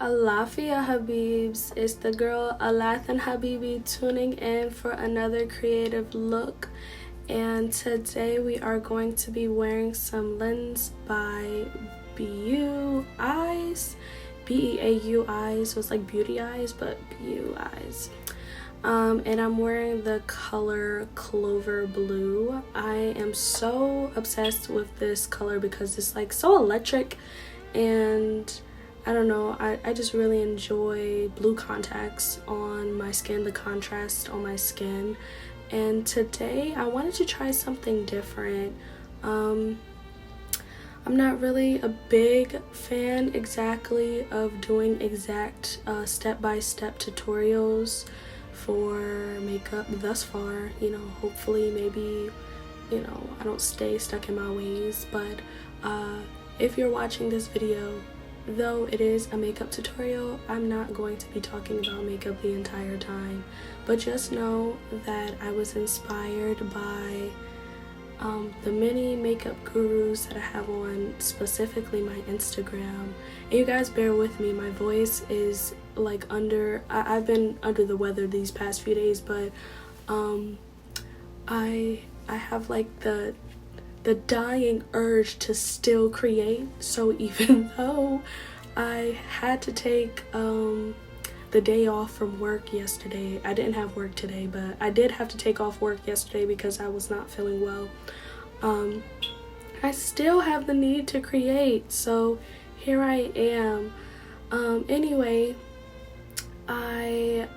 Alafia Habibs, it's the girl Alathan Habibi tuning in for another creative look, and today we are going to be wearing some lens by BU Eyes, BEAU Eyes, so it's like beauty eyes but BU Eyes. And I'm wearing the color Clover Blue. I am so obsessed with this color because it's like so electric, and I don't know, I just really enjoy blue contacts on my skin, the contrast on my skin. And today I wanted to try something different. I'm not really a big fan exactly of doing exact step-by-step tutorials for makeup thus far. Hopefully maybe I don't stay stuck in my ways, but if you're watching this video, though it is a makeup tutorial, I'm not going to be talking about makeup the entire time, but just know that I was inspired by the many makeup gurus that I have on specifically my Instagram. And you guys bear with me, my voice is like I've been under the weather these past few days, but I have like the dying urge to still create. So even though I had to take the day off from work yesterday, I didn't have work today, but I did have to take off work yesterday because I was not feeling well. I still have the need to create, so here I am. Anyway, I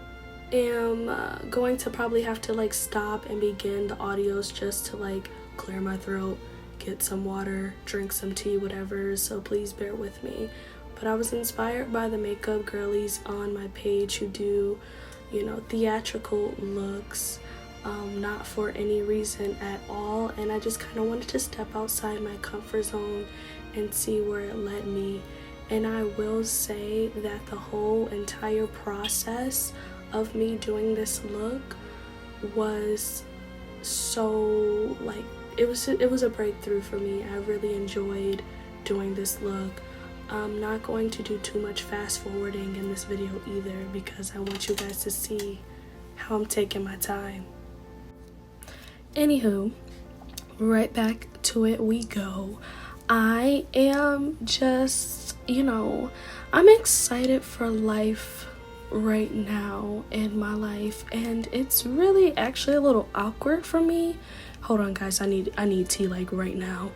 am going to probably have to like stop and begin the audios just to like clear my throat, get some water, drink some tea, whatever, so please bear with me. But I was inspired by the makeup girlies on my page who do, theatrical looks, not for any reason at all, and I just kind of wanted to step outside my comfort zone and see where it led me. And I will say that the whole entire process of me doing this look was so like, it was a breakthrough for me. I really enjoyed doing this look. I'm not going to do too much fast forwarding in this video either because I want you guys to see how I'm taking my time. Anywho, right back to it we go. I am just, I'm excited for life right now in my life, and it's really actually a little awkward for me. Hold on guys, I need tea like right now.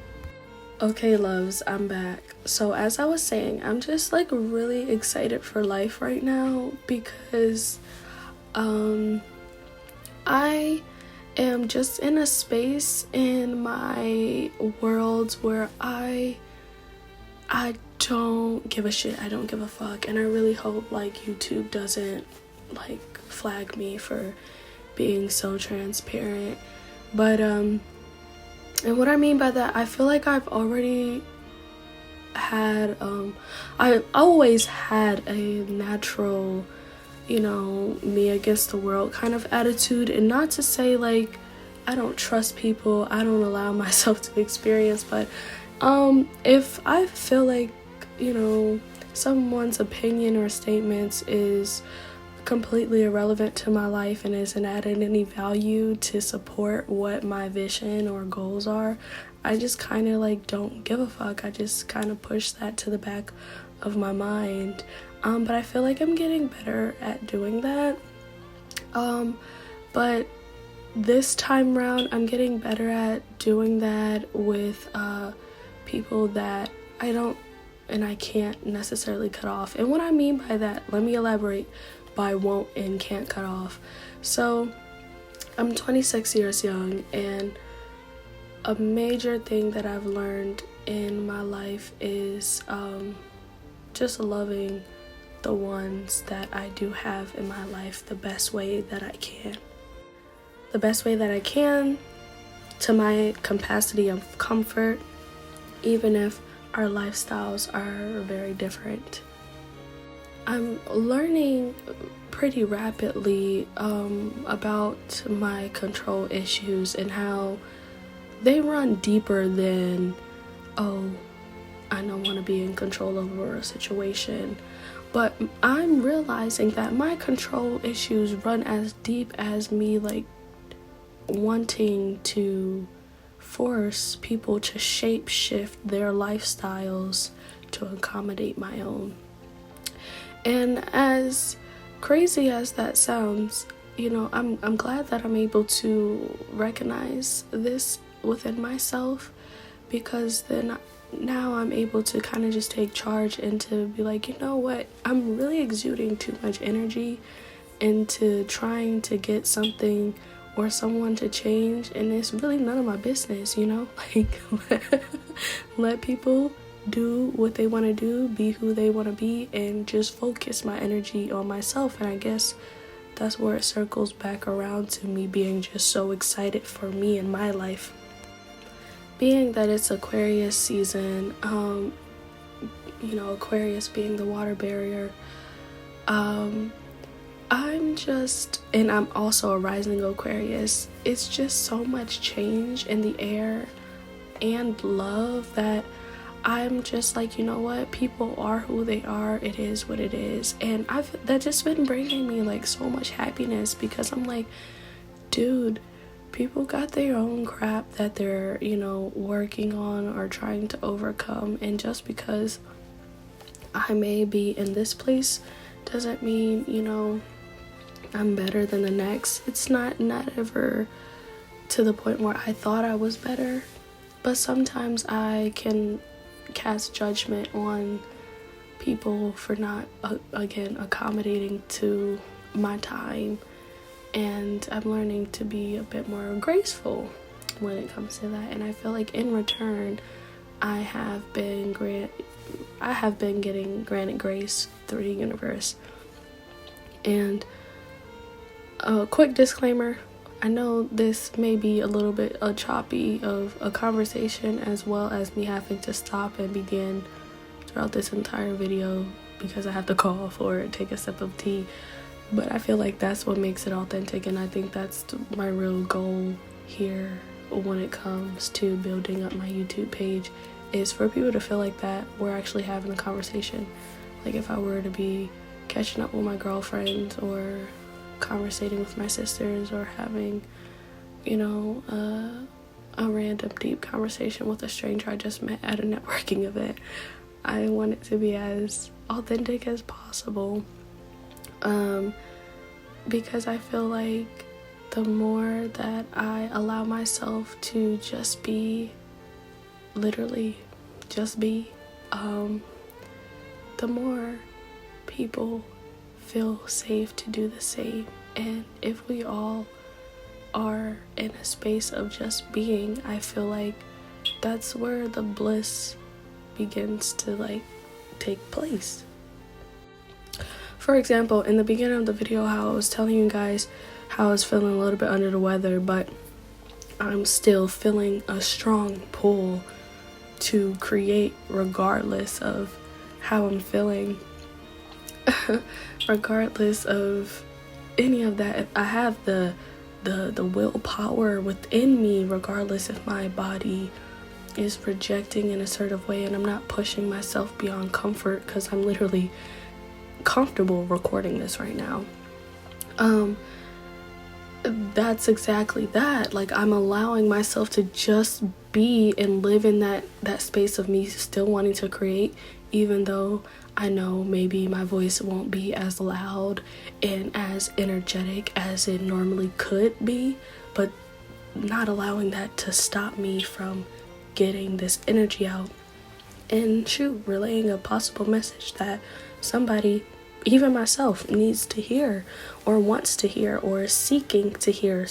Okay loves, I'm back. So as I was saying, I'm just like really excited for life right now because I am just in a space in my world where I don't give a shit. I don't give a fuck, and I really hope like YouTube doesn't like flag me for being so transparent. But and what I mean by that, I feel like I've already had I always had a natural, me against the world kind of attitude. And not to say like I don't trust people, I don't allow myself to experience, but if I feel like someone's opinion or statements is completely irrelevant to my life and isn't adding any value to support what my vision or goals are, I just kind of like don't give a fuck. I just kind of push that to the back of my mind. But I feel like I'm getting better at doing that. But this time around, I'm getting better at doing that with people that I don't and I can't necessarily cut off. And what I mean by that, let me elaborate by won't and can't cut off. So I'm 26 years young, and a major thing that I've learned in my life is just loving the ones that I do have in my life the best way that I can. The best way that I can, to my capacity of comfort, even if our lifestyles are very different. I'm learning pretty rapidly about my control issues and how they run deeper than, oh, I don't want to be in control over a situation, But I'm realizing that my control issues run as deep as me like wanting to force people to shape shift their lifestyles to accommodate my own. And as crazy as that sounds, I'm glad that I'm able to recognize this within myself, because then now I'm able to kind of just take charge and to be like, you know what, I'm really exuding too much energy into trying to get something or someone to change, and it's really none of my business, like let people do what they want to do, be who they want to be, and just focus my energy on myself. And I guess that's where it circles back around to me being just so excited for me and my life. Being that it's Aquarius season, Aquarius being the water barrier, and I'm also a rising Aquarius. It's just so much change in the air and love that I'm just like, you know what, people are who they are, it is what it is. And that's just been bringing me like so much happiness, because I'm like, dude, people got their own crap that they're, working on or trying to overcome. And just because I may be in this place doesn't mean, I'm better than the next. It's not ever to the point where I thought I was better, but sometimes I can cast judgment on people for not accommodating to my time, and I'm learning to be a bit more graceful when it comes to that. And I feel like in return I have been getting granted grace through the universe. And a quick disclaimer, I know this may be a little bit choppy of a conversation, as well as me having to stop and begin throughout this entire video because I have to cough or take a sip of tea. But I feel like that's what makes it authentic, and I think that's my real goal here when it comes to building up my YouTube page, is for people to feel like that we're actually having a conversation. Like if I were to be catching up with my girlfriends or conversating with my sisters or having, a random deep conversation with a stranger I just met at a networking event, I want it to be as authentic as possible, because I feel like the more that I allow myself to just be, literally just be, the more people feel safe to do the same. And if we all are in a space of just being, I feel like that's where the bliss begins to take place. For example, in the beginning of the video, how I was telling you guys how I was feeling a little bit under the weather, but I'm still feeling a strong pull to create regardless of how I'm feeling. Regardless of any of that, I have the willpower within me, regardless if my body is rejecting in a certain way and I'm not pushing myself beyond comfort, because I'm literally comfortable recording this right now. That's exactly that. Like, I'm allowing myself to just be and live in that space of me still wanting to create, even though I know maybe my voice won't be as loud and as energetic as it normally could be, but not allowing that to stop me from getting this energy out and relaying a possible message that somebody, even myself, needs to hear or wants to hear or is seeking to hear,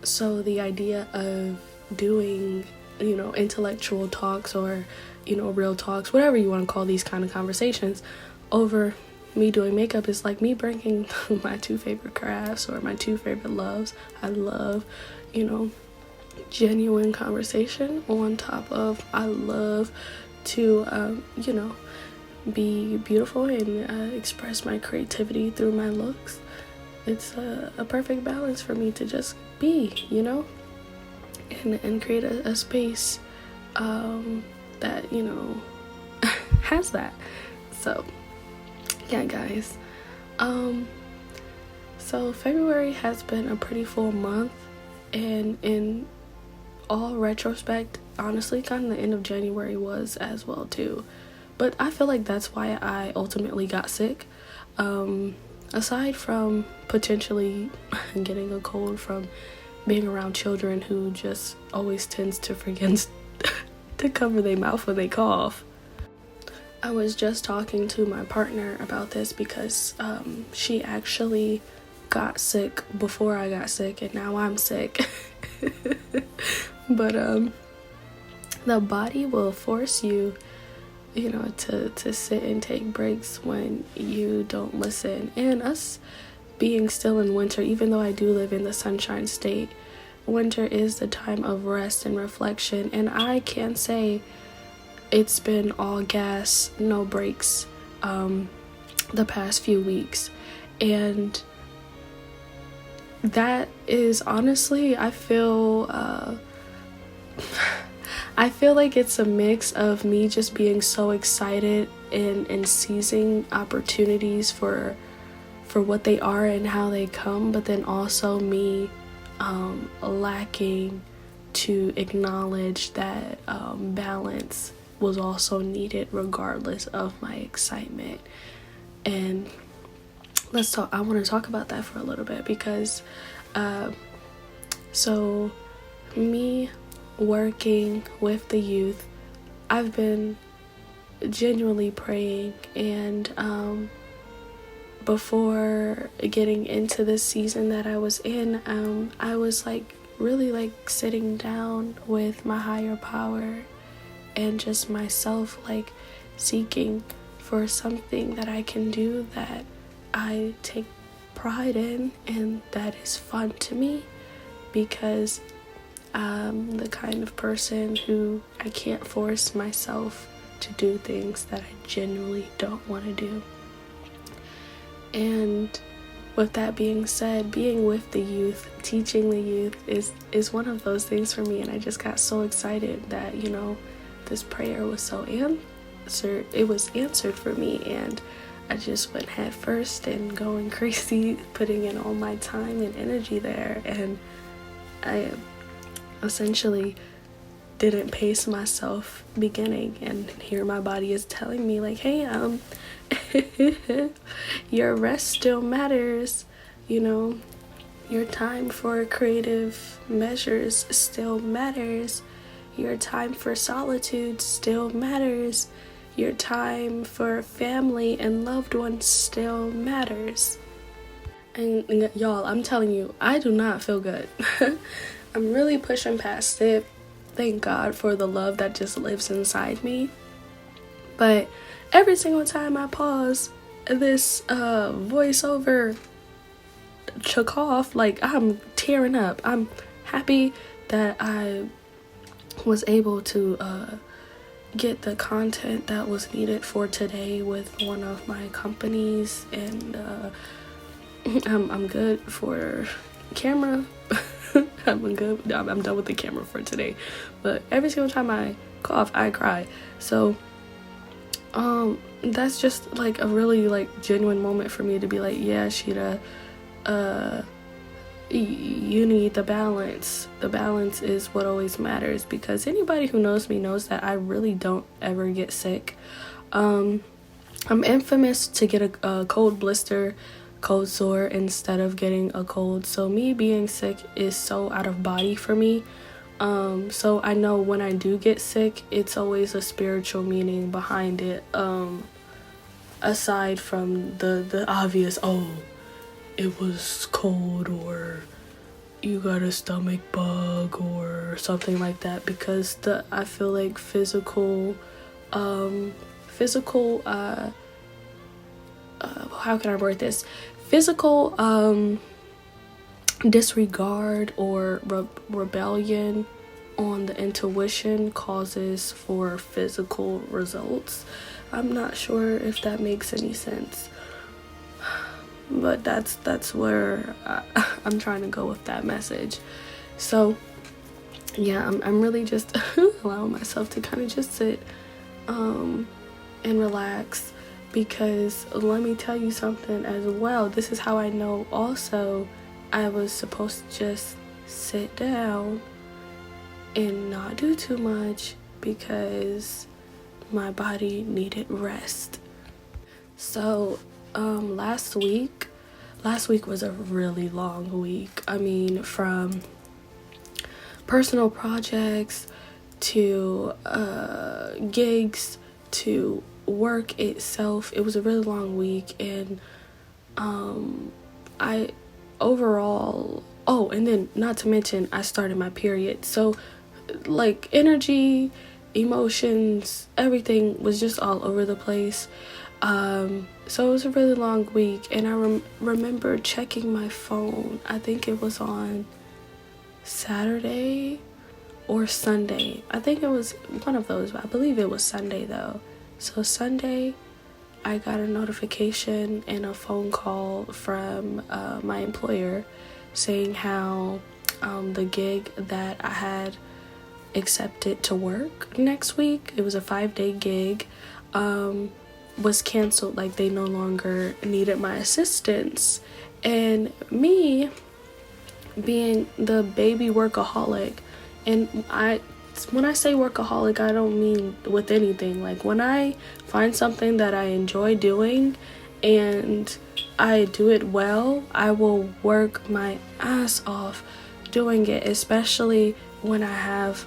So the idea of doing, intellectual talks or real talks, whatever you want to call these kind of conversations, over me doing makeup is like me bringing my two favorite crafts or my two favorite loves. I love, genuine conversation, on top of I love to, be beautiful and express my creativity through my looks. It's a perfect balance for me to just be, and create a space that, has that. So yeah, guys. So February has been a pretty full month, and in all retrospect, honestly, kind of the end of January was as well too. But I feel like that's why I ultimately got sick. Aside from potentially getting a cold from being around children who just always tends to forget to cover their mouth when they cough. I was just talking to my partner about this because she actually got sick before I got sick, and now I'm sick. But the body will force you, to sit and take breaks when you don't listen. And us being still in winter, even though I do live in the Sunshine State, winter is the time of rest and reflection, and I can say it's been all gas, no breaks, the past few weeks. And that is honestly, I feel like it's a mix of me just being so excited and seizing opportunities for what they are and how they come, but then also me lacking to acknowledge that balance was also needed regardless of my excitement. And I want to talk about that for a little bit, because so me working with the youth, I've been genuinely praying, and before getting into this season that I was in, I was really sitting down with my higher power and just myself, seeking for something that I can do that I take pride in and that is fun to me, because I'm the kind of person who I can't force myself to do things that I genuinely don't want to do. And with that being said, being with the youth, teaching the youth is one of those things for me, and I just got so excited that, this prayer was so answered. It was answered for me, and I just went head first and going crazy, putting in all my time and energy there, and I essentially didn't pace myself beginning, and here my body is telling me hey, your rest still matters, your time for creative measures still matters, your time for solitude still matters, your time for family and loved ones still matters. And y'all, I'm telling you, I do not feel good. I'm really pushing past it. Thank God for the love that just lives inside me. But every single time I pause, this voiceover took off, I'm tearing up. I'm happy that I was able to get the content that was needed for today with one of my companies, and I'm good for camera. I'm done with the camera for today. But every single time I cough, I cry. So that's just a really genuine moment for me to be yeah, Sheeta, you need the balance. The balance is what always matters, because anybody who knows me knows that I really don't ever get sick. I'm infamous to get a cold blister, cold sore instead of getting a cold. So me being sick is so out of body for me. So I know when I do get sick, it's always a spiritual meaning behind it. Aside from the obvious, it was cold, or you got a stomach bug or something like that, because I feel like physical how can I word this? Physical disregard or rebellion on the intuition causes for physical results. I'm not sure if that makes any sense, but that's where I'm trying to go with that message. So yeah, I'm really just allowing myself to kind of just sit and relax because let me tell you something as well. This is how I know also I was supposed to just sit down and not do too much because my body needed rest. So last week was a really long week. I mean, from personal projects to gigs to work itself, it was a really long week. And I overall, oh, and then not to mention I started my period, so like energy, emotions, everything was just all over the place. So it was a really long week, and I remember checking my phone. I think it was on Saturday or Sunday. I think it was one of those, but I believe it was Sunday though. So Sunday, I got a notification and a phone call from my employer saying how the gig that I had accepted to work next week, it was a 5-day gig, was canceled. Like, they no longer needed my assistance. And me being the baby workaholic, and when I say workaholic, I don't mean with anything. Like, when I find something that I enjoy doing and I do it well, I will work my ass off doing it, especially when I have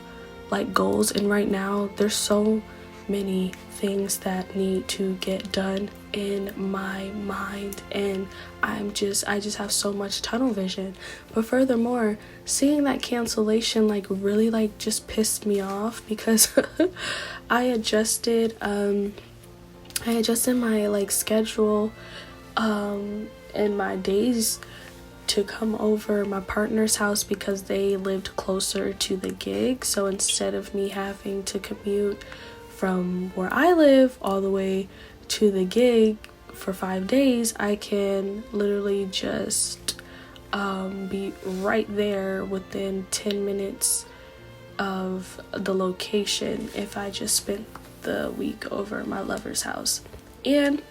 like goals. And right now there's so many things that need to get done in my mind, and I just have so much tunnel vision. But furthermore, seeing that cancellation like really like just pissed me off, because I adjusted my like schedule and my days to come over my partner's house because they lived closer to the gig. So instead of me having to commute from where I live all the way to the gig for 5 days, I can literally just be right there within 10 minutes of the location if I just spent the week over at my lover's house. And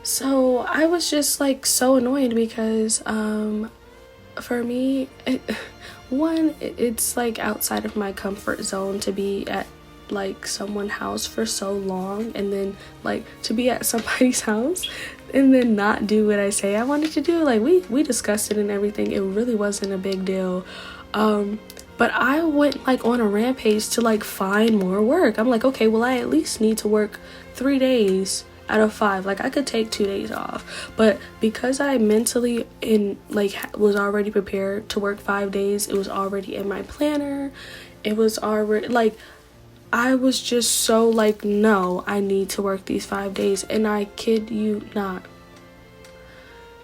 so I was just like so annoyed because for me, it's like outside of my comfort zone to be at like someone's house for so long, and then like to be at somebody's house and then not do what I say I wanted to do. Like, we discussed it and everything. It really wasn't a big deal. But I went like on a rampage to like find more work. I'm like, okay, well, I at least need to work 3 days out of 5. Like, I could take 2 days off, but because I mentally was already prepared to work 5 days, it was already in my planner. It was already like, I was just so like, no, I need to work these 5 days. And I kid you not,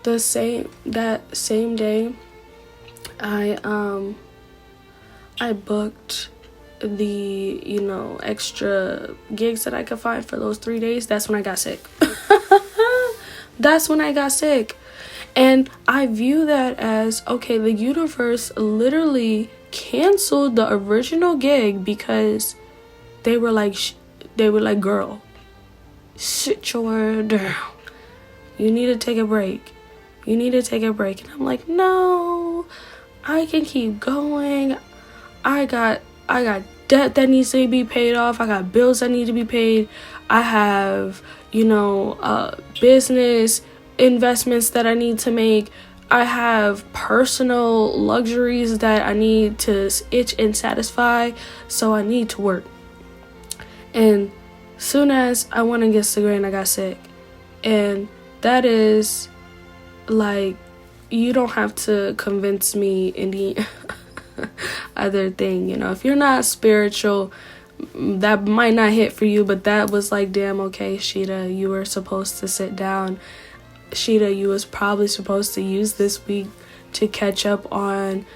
that same day, I booked the extra gigs that I could find for those 3 days. That's when I got sick. That's when I got sick. And I view that as, okay, the universe literally canceled the original gig because they were like, girl, sit your down. You need to take a break. You need to take a break. And I'm like, no, I can keep going. I got debt that needs to be paid off. I got bills that need to be paid. I have, business investments that I need to make. I have personal luxuries that I need to itch and satisfy. So I need to work. And soon as I went against the grain, I got sick. And that is like, you don't have to convince me any other thing. If you're not spiritual, that might not hit for you, but that was like, damn, okay, Sheeta, you were supposed to sit down. Sheeta, you was probably supposed to use this week to catch up on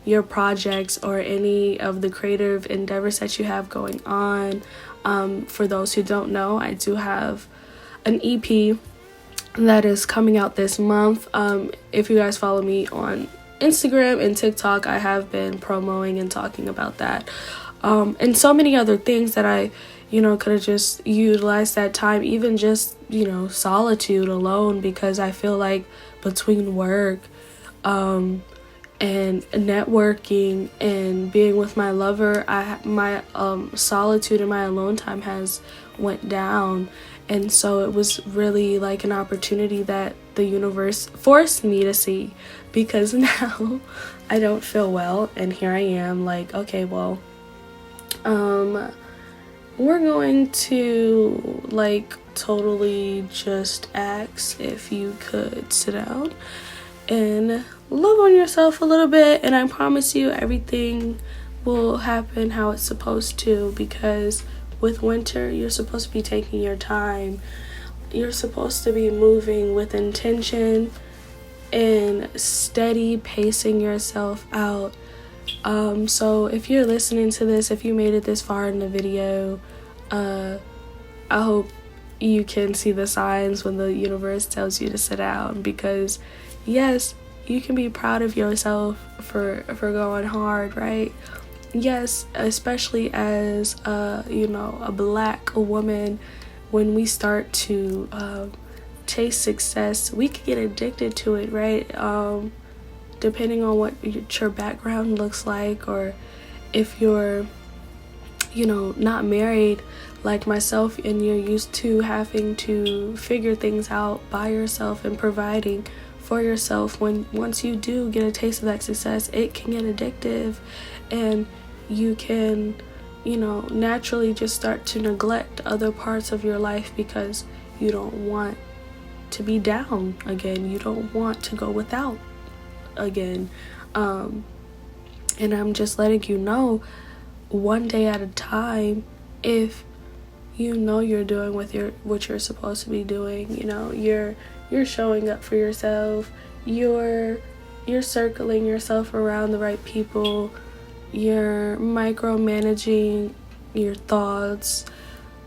your projects or any of the creative endeavors that you have going on. For those who don't know, I do have an EP that is coming out this month. If you guys follow me on Instagram and TikTok, I have been promoting and talking about that, and so many other things that I could have just utilized that time, even just, solitude alone, because I feel like between work, and networking and being with my lover, my solitude and my alone time has went down. And so it was really like an opportunity that the universe forced me to see, because now I don't feel well, and here I am like, okay, well, we're going to like totally just ask if you could sit down and love on yourself a little bit, and I promise you everything will happen how it's supposed to, because with winter you're supposed to be taking your time, you're supposed to be moving with intention and steady pacing yourself out. So if you're listening to this, if you made it this far in the video, I hope you can see the signs when the universe tells you to sit down, because yes, you can be proud of yourself for going hard, right? Yes, especially as a black woman, when we start to chase success, we can get addicted to it, right? Depending on what your background looks like, or if you're not married like myself and you're used to having to figure things out by yourself and providing for yourself, once you do get a taste of that success, it can get addictive, and you can naturally just start to neglect other parts of your life, because you don't want to be down again, you don't want to go without again. And I'm just letting you know, one day at a time, if you're doing what you're supposed to be doing, you're showing up for yourself, you're circling yourself around the right people, you're micromanaging your thoughts,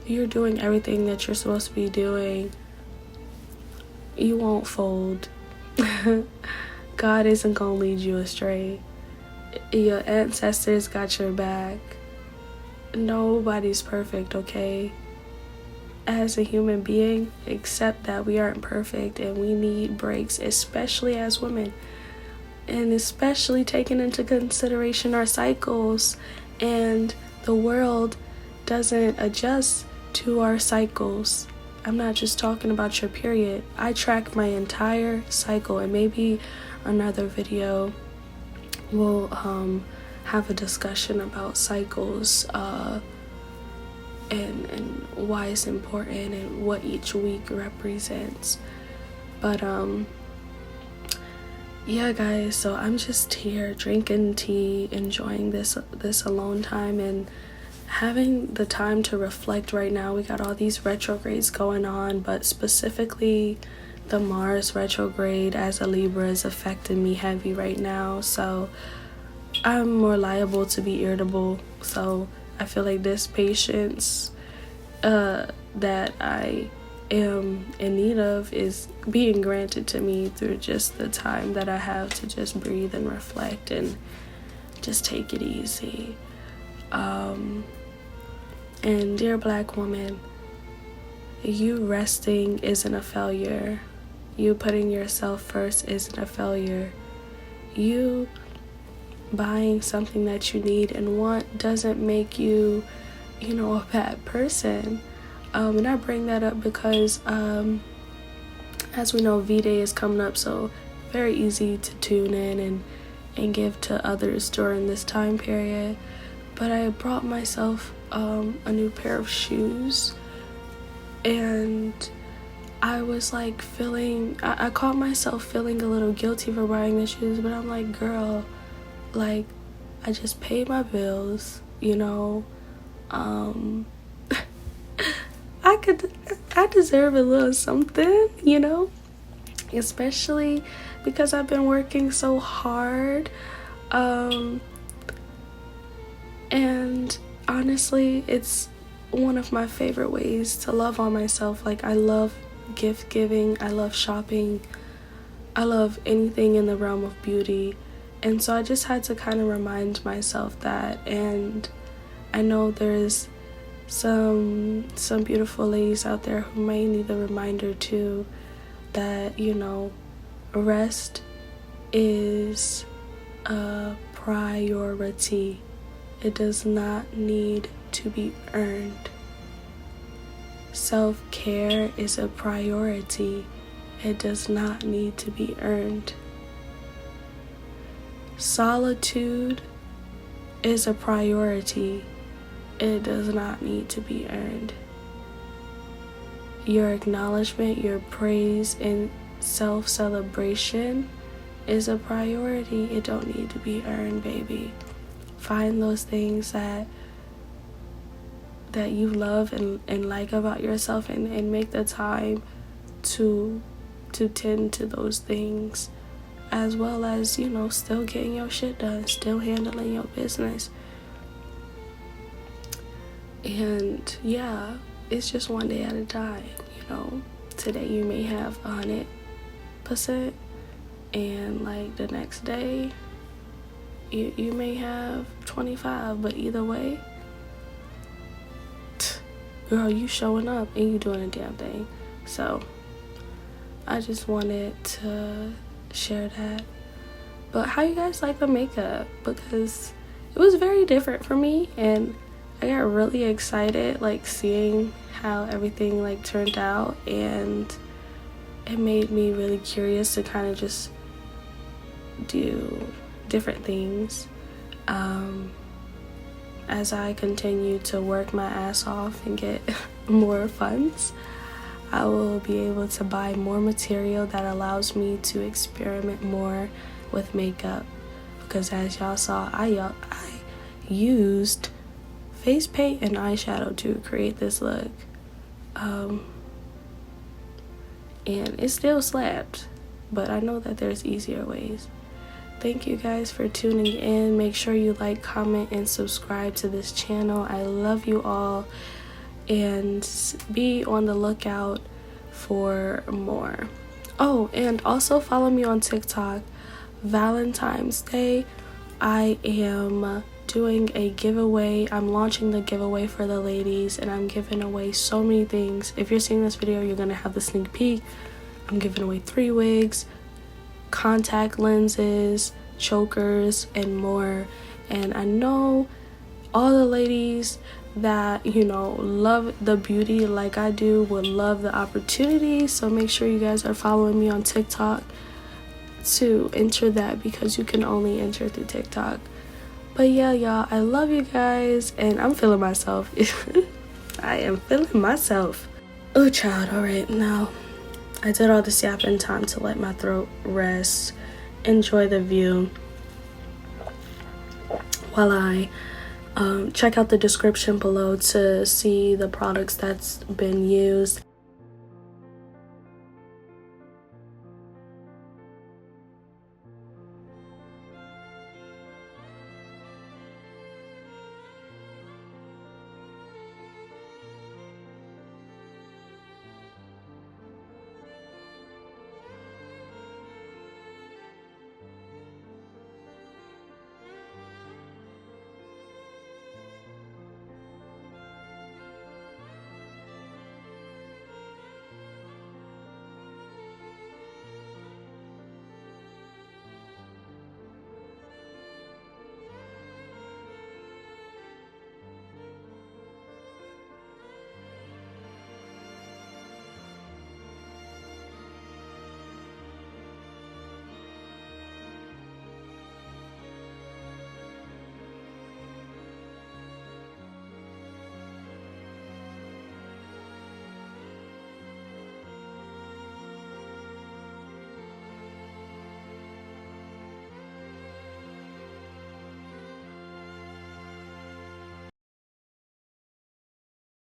you're doing everything that you're supposed to be doing, you won't fold. God isn't gonna lead you astray. Your ancestors got your back. Nobody's perfect, okay? As a human being, accept that we aren't perfect and we need breaks, especially as women, and especially taking into consideration our cycles, and the world doesn't adjust to our cycles. I'm not just talking about your period. I track my entire cycle, and maybe another video will have a discussion about cycles, and why it's important and what each week represents. But yeah, guys, so I'm just here drinking tea, enjoying this alone time, and having the time to reflect. Right now we got all these retrogrades going on, but specifically the Mars retrograde as a Libra is affecting me heavy right now, so I'm more liable to be irritable. So I feel like this patience that I am in need of is being granted to me through just the time that I have to just breathe and reflect and just take it easy. And dear black woman, you resting isn't a failure. You putting yourself first isn't a failure. You buying something that you need and want doesn't make you, a bad person. And I bring that up because, as we know, V-Day is coming up, so very easy to tune in and give to others during this time period. But I brought myself a new pair of shoes, and I was like I caught myself feeling a little guilty for buying the shoes, but I'm like, girl, like, I just paid my bills, I deserve a little something, especially because I've been working so hard. And honestly, it's one of my favorite ways to love on myself. Like, I love gift giving, I love shopping, I love anything in the realm of beauty. And so I just had to kind of remind myself that. And I know there's some beautiful ladies out there who may need a reminder too that, you know, rest is a priority. It does not need to be earned. Self-care is a priority. It does not need to be earned. Solitude is a priority. It does not need to be earned. Your acknowledgement, your praise, and self-celebration is a priority. It don't need to be earned, baby. Find those things that you love and like about yourself, and make the time to tend to those things, as well as, you know, still getting your shit done, still handling your business. And yeah, it's just one day at a time, you know. Today you may have 100%, and like the next day you may have 25, but either way, girl, you showing up and you doing a damn thing. So I just wanted to share that. But how you guys like the makeup? Because it was very different for me, and I got really excited like seeing how everything like turned out, and it made me really curious to kind of just do different things as I continue to work my ass off and get more funds. I will be able to buy more material that allows me to experiment more with makeup, because as y'all saw, I used face paint and eyeshadow to create this look, and it still slapped, but I know that there's easier ways. Thank you guys for tuning in. Make sure you like, comment, and subscribe to this channel. I love you all, and be on the lookout for more. Oh, and also follow me on TikTok. Valentine's Day, I am doing a giveaway. I'm launching the giveaway for the ladies, and I'm giving away so many things. If you're seeing this video, you're gonna have the sneak peek. I'm giving away 3 wigs, contact lenses, chokers, and more. And I know all the ladies that, you know, love the beauty like I do would love the opportunity. So make sure you guys are following me on TikTok to enter that, because you can only enter through TikTok. But yeah, y'all, I love you guys, and I'm feeling myself. I am feeling myself. Oh, child. All right, now I did all this yapping, time to let my throat rest. Enjoy the view while I check out the description below to see the products that's been used.